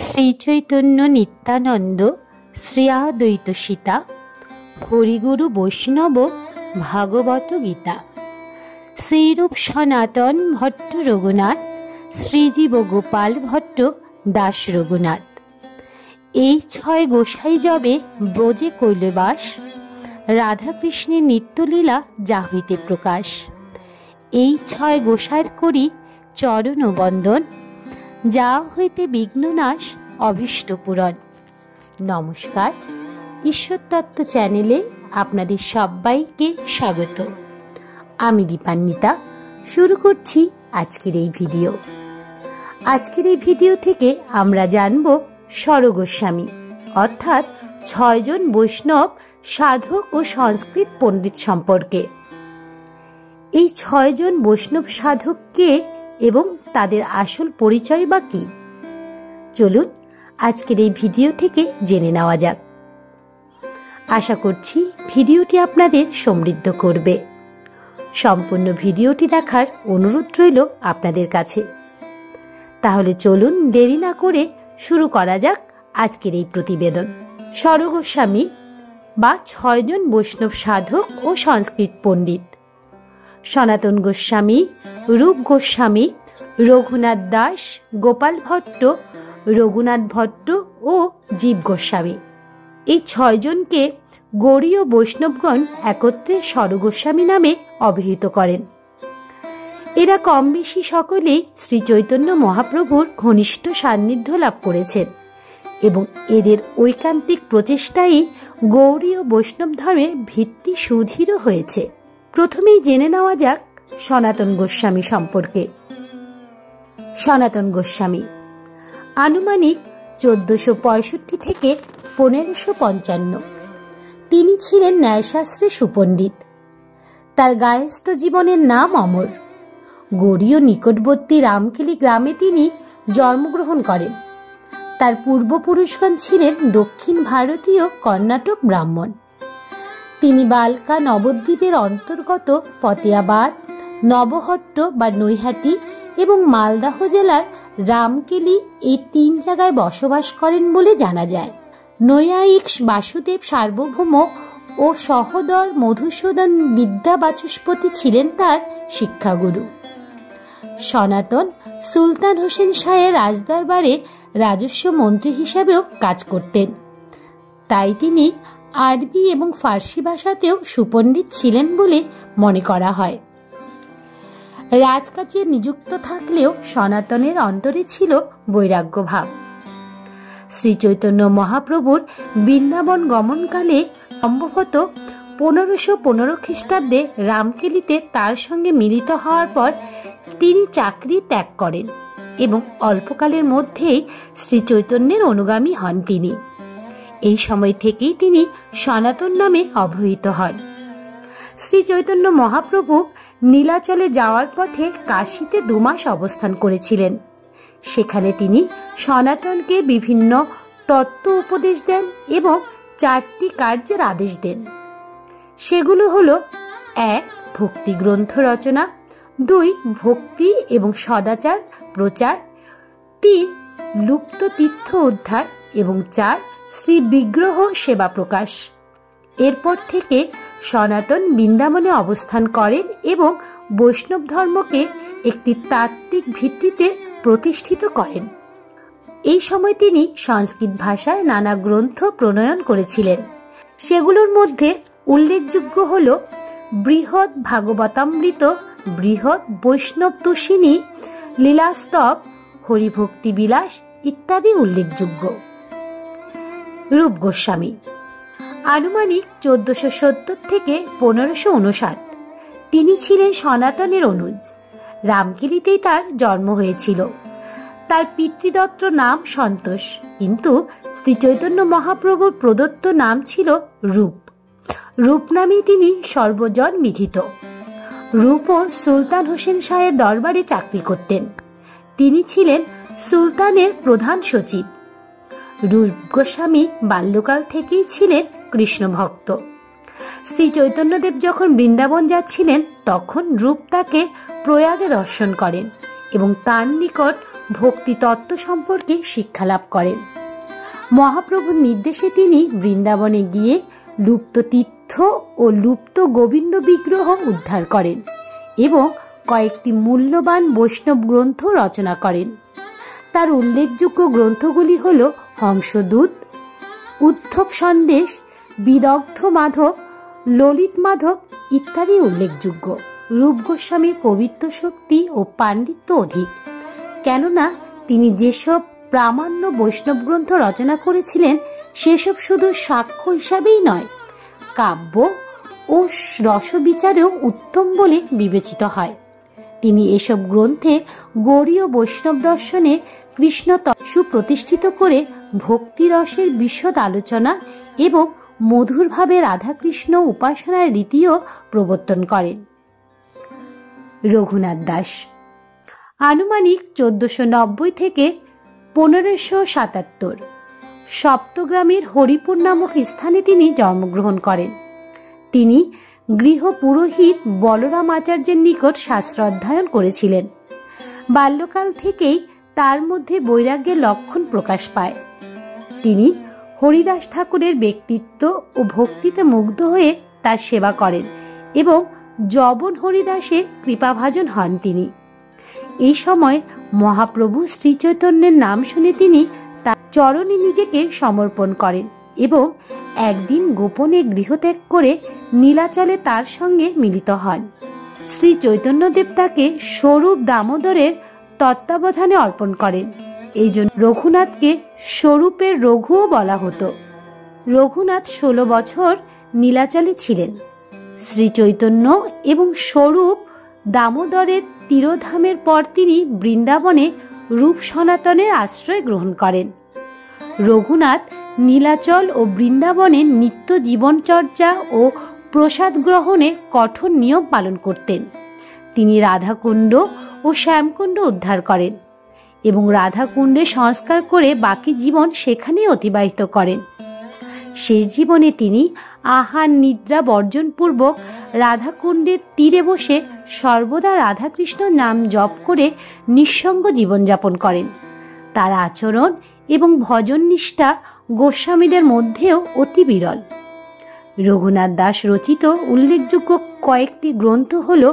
শ্রী চৈতন্য নিত্যানন্দ শ্রী আদ্বৈত সীতা হরিগুরু বৈষ্ণব ভাগবত গীতা শ্রীরূপ সনাতন ভট্ট রঘুনাথ শ্রীজীব গোপাল ভট্ট দাস রঘুনাথ। এই ছয় গোসাই যবে ব্রজে কৈলবাস, রাধাকৃষ্ণের নিত্যলীলা যা হইতে প্রকাশ। এই ছয় গোসাইর করি চরণ বন্দন, যা হইতে বিঘ্ননাশ অভীষ্ট পূরণ। নমস্কার, ঈশ্বরতত্ত্ব চ্যানেলে আপনাদের সবাইকে স্বাগত। আমি দীপান্বিতা শুরু করছি আজকের এই ভিডিও। আজকের এই ভিডিও থেকে আমরা জানব স্বরগোস্বামী অর্থাৎ ৬ জন বৈষ্ণব সাধক ও সংস্কৃত পণ্ডিত সম্পর্কে। এই ৬ জন বৈষ্ণব সাধক কে এবং তাদের আসল পরিচয় বা কি, চলুন আজকের এই ভিডিও থেকে জেনে নেওয়া যাক। আশা করছি ভিডিওটি আপনাদের সমৃদ্ধ করবে। সম্পূর্ণ ভিডিওটি দেখার অনুরোধ রইল আপনাদের কাছে। তাহলে চলুন দেরি না করে শুরু করা যাক আজকের এই প্রতিবেদন। স্বরগোস্বামী বা ৬ জন বৈষ্ণব সাধক ও সংস্কৃত পণ্ডিত: সনাতন গোস্বামী, রূপ গোস্বামী, রঘুনাথ দাস, গোপাল ভট্ট, রঘুনাথ ভট্ট ও জীব গোস্বামী। এই ৬ জনকে গৌড়ীয় বৈষ্ণবগণ একত্রে স্বরগোস্বামী নামে অভিহিত করেন। এরা কম বেশি সকলেই শ্রী চৈতন্য মহাপ্রভুর ঘনিষ্ঠ সান্নিধ্য লাভ করেছেন এবং এদের ঐকান্তিক প্রচেষ্টাই গৌড়ীয় বৈষ্ণব ধর্মের ভিত্তি সুদৃঢ় হয়েছে। প্রথমেই জেনে নেওয়া যাক সনাতন গোস্বামী সম্পর্কে। সনাতন গোস্বামী আনুমানিক ১৪৬৫ থেকে ১৫৫৫। তিনি ছিলেন ন্যায়শাস্ত্রে সুপণ্ডিত। তার গায়স্থ জীবনের নাম অমর। গৌড়ীয় নিকটবর্তী রামকেলি গ্রামে তিনি জন্মগ্রহণ করেন। তার পূর্বপুরুষগণ ছিলেন দক্ষিণ ভারতীয় কর্ণাটক ব্রাহ্মণ। তিনি বালকা নবদ্বীপের অন্তর্গত ফতেয়াবাদ, নবহট্ট বা নৈহাটি এবং মালদাহ জেলার রামকেলি এই ৩ জায়গায় বসবাস করেন বলে জানা যায়। নৈয়ায়িক বাসুদেব সার্বভৌম ও সহোদর মধুসূদন বিদ্যা বাচস্পতি ছিলেন তার শিক্ষাগুরু। সনাতন সুলতান হোসেন শাহের রাজদরবারে রাজস্ব মন্ত্রী হিসাবেও কাজ করতেন। তাই তিনি আরবি এবং ফার্সি ভাষাতেও সুপণ্ডিত ছিলেন বলে মনে করা হয়। রাজকাজে নিযুক্ত থাকলেও সনাতনের অন্তরে ছিল বৈরাগ্য ভাব। শ্রী চৈতন্য মহাপ্রভুর বৃন্দাবন গমনকালে সম্ভবত ১৫১৫ খ্রিস্টাব্দে রামকেলিতে তার সঙ্গে মিলিত হওয়ার পর তিনি চাকরি ত্যাগ করেন এবং অল্পকালের মধ্যেই শ্রী চৈতন্যের অনুগামী হন তিনি। এই সময় থেকেই তিনি সনাতন নামে অভিহিত হন। শ্রী চৈতন্য মহাপ্রভু নীলাচলে যাওয়ার পথে কাশীতে ২ মাস অবস্থান করেছিলেন। সেখানে তিনি সনাতনকে বিভিন্ন তত্ত্ব উপদেশ দেন এবং ৪টি কার্যের আদেশ দেন। সেগুলো হলো: ১. ভক্তি গ্রন্থ রচনা, ২. ভক্তি এবং সদাচার প্রচার, ৩. লুপ্ত তীর্থ উদ্ধার এবং ৪. শ্রী বিগ্রহ সেবা প্রকাশ। এরপর থেকে সনাতন বৃন্দাবনে অবস্থান করেন এবং বৈষ্ণব ধর্মকে একটি তাত্ত্বিক ভিত্তিতে প্রতিষ্ঠিত করেন। এই সময় তিনি সংস্কৃত ভাষায় নানা গ্রন্থ প্রণয়ন করেছিলেন। সেগুলোর মধ্যে উল্লেখযোগ্য হল বৃহৎ ভাগবতামৃত, বৃহৎ বৈষ্ণব তোষিনী, লীলাস্তব, হরিভক্তি বিলাস ইত্যাদি উল্লেখযোগ্য। রূপ গোস্বামী আনুমানিক ১৪৭০ থেকে ১৫৫৯। তিনি ছিলেন সনাতনের অনুজ। রামকেলিতেই তার জন্ম হয়েছিল। তার পিতৃদত্ত নাম সন্তোষ, কিন্তু শ্রী চৈতন্য মহাপ্রভুর প্রদত্ত নাম ছিল রূপ। রূপ নামেই তিনি সর্বজন বিদিত। রূপও সুলতান হোসেন শাহের দরবারে চাকরি করতেন। তিনি ছিলেন সুলতানের প্রধান সচিব। রূপ গোস্বামী বাল্যকাল থেকেই ছিলেন কৃষ্ণ ভক্ত। শ্রী চৈতন্যদেব যখন বৃন্দাবন যাচ্ছিলেন তখন রূপ তাকে প্রয়াগে দর্শন করেন এবং তার নিকট ভক্তি তত্ত্ব সম্পর্কে শিক্ষা লাভ করেন। মহাপ্রভুর নির্দেশে তিনি বৃন্দাবনে গিয়ে লুপ্ত তীর্থ ও লুপ্ত গোবিন্দ বিগ্রহ উদ্ধার করেন এবং কয়েকটি মূল্যবান বৈষ্ণব গ্রন্থ রচনা করেন। তার উল্লেখযোগ্য গ্রন্থগুলি হল হংসদূত, উদ্ধব সন্দেশ, বিদগ্ধ মাধব, ললিত মাধব ইত্যাদি উল্লেখযোগ্য। রূপ গোস্বামীর কবিত্ব শক্তি ও পাণ্ডিত্য অধিক, কেননা তিনি যেসব প্রামাণ্য বৈষ্ণব গ্রন্থ রচনা করেছিলেন সেসব শুধু সাক্ষ্য হিসাবেই নয়, কাব্য ও রসবিচারেও উত্তম বলে বিবেচিত হয়। তিনি এসব গ্রন্থে গৌড়ীয় বৈষ্ণব দর্শনে কৃষ্ণ সুপ্রতিষ্ঠিত করে ভক্তিরসের বিশদ আলোচনা এবং মধুরভাবে রাধাকৃষ্ণ উপাসনার রীতিও প্রবর্তন করেন। রঘুনাথ দাস আনুমানিক 1490 থেকে 1577 সপ্তগ্রামের হরিপুর নামক স্থানে তিনি জন্মগ্রহণ করেন। তিনি গৃহ পুরোহিত বলরাম আচার্যের নিকট শাস্ত্র অধ্যয়ন করেছিলেন। বাল্যকাল থেকেই তার মধ্যে বৈরাগ্যের লক্ষণ প্রকাশ পায়। তিনি হরিদাস ঠাকুরের ব্যক্তিত্ব ও ভক্তিতে মুগ্ধ হয়ে তার সেবা করেন এবং যবন হরিদাসের কৃপাভাজন হন তিনি। এই সময় মহাপ্রভু শ্রী চৈতন্যের নাম শুনে তিনি তার চরণে নিজেকে সমর্পণ করেন এবং একদিন গোপনে গৃহত্যাগ করে নীলাচলে তার সঙ্গে মিলিত হন। শ্রী চৈতন্যদেব তাকে স্বরূপ দামোদরের তত্ত্বাবধানে অর্পণ করেন। এই জন্য রঘুনাথকে স্বরূপের রঘুও বলা হতো। রঘুনাথ 16 বছর নীলাচলে ছিলেন। শ্রী চৈতন্য এবং স্বরূপ দামোদরের তিরোধামের পর তিনি বৃন্দাবনে রূপ সনাতনের আশ্রয় গ্রহণ করেন। রঘুনাথ নীলাচল ও বৃন্দাবনে নিত্য জীবনচর্যা ও প্রসাদ গ্রহণে কঠোর নিয়ম পালন করতেন। তিনি রাধাকুণ্ড ও শ্যামকুণ্ড উদ্ধার করেন এবং রাধাকুণ্ডে সংস্কার করে বাকি জীবন সেখানেই অতিবাহিত করেন। শেষ জীবনে তিনি আহার নিদ্রা বর্জনপূর্বক রাধাকুণ্ডের তীরে বসে সর্বদা রাধাকৃষ্ণ নাম জপ করে নিঃসঙ্গ জীবনযাপন করেন। তার আচরণ এবং ভজন নিষ্ঠা গোস্বামীদের মধ্যেও অতি বিরল। রঘুনাথ দাস রচিত উল্লেখযোগ্য কয়েকটি গ্রন্থ হল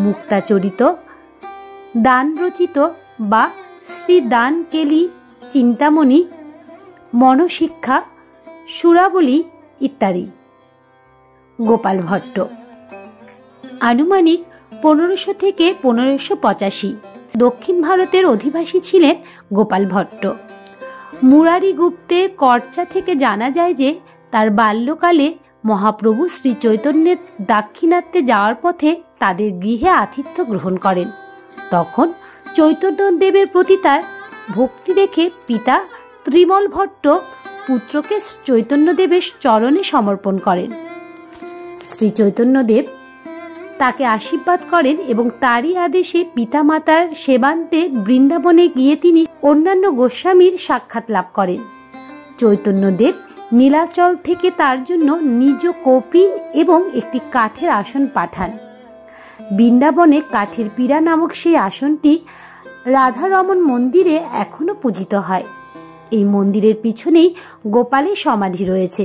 মুক্তাচরিত, দান রচিত বা শ্রী দান কেলি চিন্তামণি, মনশিক্ষা, সুরাবলী ইত্যাদি। গোপাল ভট্ট আনুমানিক 1500 থেকে 1585 দক্ষিণ ভারতের অধিবাসী ছিলেন গোপাল ভট্ট। মুরারি গুপ্তের কর্চা থেকে জানা যায় যে তার বাল্যকালে মহাপ্রভু শ্রী চৈতন্যের দাক্ষিণাত্যে যাওয়ার পথে তাদের গৃহে আতিথ্য গ্রহণ করেন। তখন চৈতন্যদেবের প্রতি তার ভক্তি দেখে পিতা ত্রিমল ভট্ট পুত্রকে চৈতন্যদেবের চরণে সমর্পণ করেন। শ্রী চৈতন্যদেব তাকে আশীর্বাদ করেন এবং তারই আদেশে পিতামাতার সেবান্তে বৃন্দাবনে গিয়ে তিনি অন্যান্য গোস্বামীর সাক্ষাৎ লাভ করেন। চৈতন্যদেব নীলাচল থেকে তার জন্য নিজ কৌপিন এবং একটি কাঠের আসন পাঠান। বৃন্দাবনে কাঠের পীড়া নামক সেই আসনটি রাধারমণ মন্দিরে এখনো পূজিত হয়। এই মন্দিরের পিছনেই গোপালের সমাধি রয়েছে।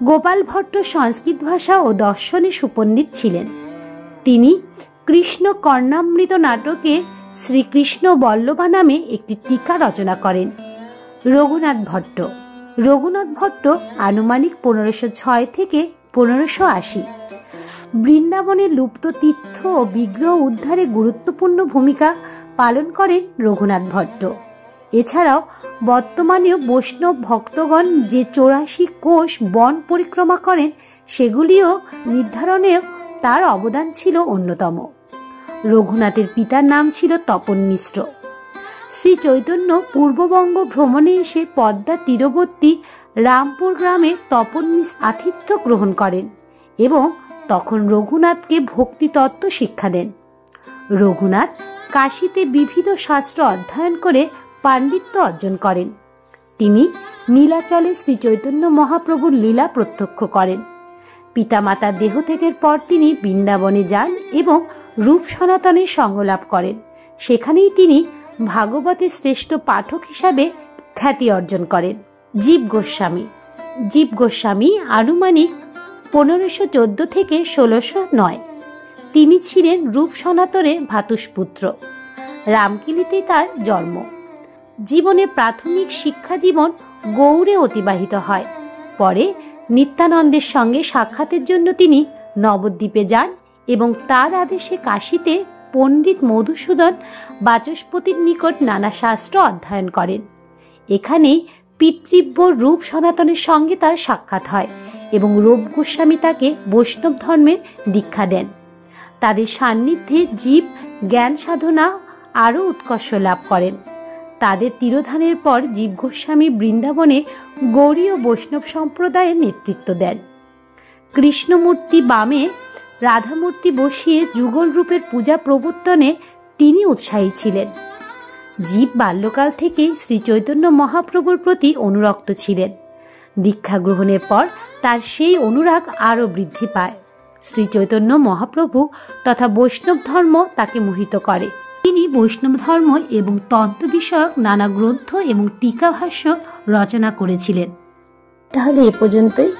গোপাল ভট্ট সংস্কৃত ভাষা ও দর্শনে সুপণ্ডিত ছিলেন। তিনি কৃষ্ণ কর্ণামৃত নাটকে শ্রীকৃষ্ণ বল্লভা নামে একটি টীকা রচনা করেন। রঘুনাথ ভট্ট আনুমানিক 1506 থেকে 1580 বৃন্দাবনে লুপ্ত তীর্থ ও বিগ্রহ উদ্ধারে গুরুত্বপূর্ণ ভূমিকা পালন করেন রঘুনাথ ভট্ট। এছাড়াও বর্তমানেও বৈষ্ণব ভক্তগণ যে 84 কোষ বন পরিক্রমা করেন সেগুলিও নির্ধারণেও তার অবদান ছিল অন্যতম। রঘুনাথের পিতার নাম ছিল তপন মিশ্র। শ্রী চৈতন্য পূর্ববঙ্গ ভ্রমণে এসে পদ্মা তীরবর্তী রামপুর গ্রামে তপন মিশ্র আতিথ্য গ্রহণ করেন এবং তখন রঘুনাথকে ভক্তি তত্ত্ব শিক্ষা দেন। রঘুনাথ কাশীতে বিবিধ শাস্ত্র অধ্যয়ন করে পাণ্ডিত্য অর্জন করেন। তিনি নীলাচলে শ্রী চৈতন্য মহাপ্রভুর লীলা প্রত্যক্ষ করেন। পিতামাতার দেহত্যাগের পর তিনি বৃন্দাবনে যান এবং রূপ সনাতনের সঙ্গ লাভ করেন। সেখানেই তিনি ভাগবতের শ্রেষ্ঠ পাঠক হিসাবে খ্যাতি অর্জন করেন। জীব গোস্বামী আনুমানিক 1514 থেকে 1609। তিনি ছিলেন রূপ সনাতনের ভ্রাতুষ্পুত্র। রামকিলিতেই তার জন্ম। জীবনের প্রাথমিক শিক্ষা জীবন গৌড়ে অতিবাহিত হয়। পরে নিত্যানন্দের সঙ্গে সাক্ষাতের জন্য তিনি নবদ্বীপে যান এবং তার আদেশে কাশীতে পণ্ডিত মধুসূদন বাচস্পতির নিকট নানা শাস্ত্র অধ্যয়ন করেন। এখানেই পিতৃব্য রূপ সনাতনের সঙ্গে তার সাক্ষাৎ হয় এবং রূপ গোস্বামী তাকে বৈষ্ণব ধর্মের দীক্ষা দেন। তাদের সান্নিধ্যে জীব জ্ঞান সাধনা আরও উৎকর্ষ লাভ করেন। তাদের তিরোধানের পর জীব গোস্বামী বৃন্দাবনে গৌড়ীয় বৈষ্ণব সম্প্রদায়ের নেতৃত্ব দেন। কৃষ্ণমূর্তি বামে, রাধামূর্তি বসিয়ে যুগল রূপের পূজা প্রবর্তনে তিনি উৎসাহী ছিলেন। জীব বাল্যকাল থেকেই শ্রী চৈতন্য মহাপ্রভুর প্রতি অনুরক্ত ছিলেন। দীক্ষা গ্রহণের পর তার সেই অনুরাগ আরও বৃদ্ধি পায়। শ্রী চৈতন্য মহাপ্রভু তথা বৈষ্ণব ধর্ম তাকে মোহিত করে। তিনি বৈষ্ণব ধর্ম এবং তন্ত্র বিষয়ক নানা গ্রন্থ এবং টিকাভাষ্য রচনা করেছিলেন। তাহলে এ পর্যন্তই।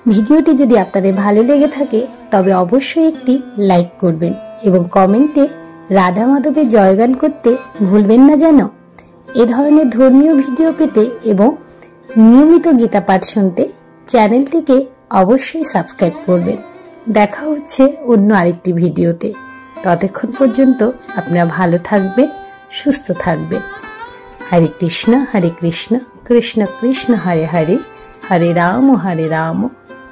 ভিডিওটি যদি আপনাদের ভালো লেগে থাকে তবে অবশ্যই একটি লাইক করবেন এবং কমেন্টে রাধা মাধবের জয়গান করতে ভুলবেন না যেন। এ ধরনের ধর্মীয় ভিডিও পেতে এবং নিয়মিত গীতা পাঠ শুনতে চ্যানেলটিকে অবশ্যই সাবস্ক্রাইব করবেন। দেখা হচ্ছে অন্য আরেকটি ভিডিওতে। ততক্ষণ পর্যন্ত আপনারা ভালো থাকবেন, সুস্থ থাকবেন। হরে কৃষ্ণ কৃষ্ণ কৃষ্ণ হরে হরে, হরে রাম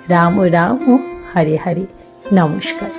রাম রাম হরে হরে। নমস্কার।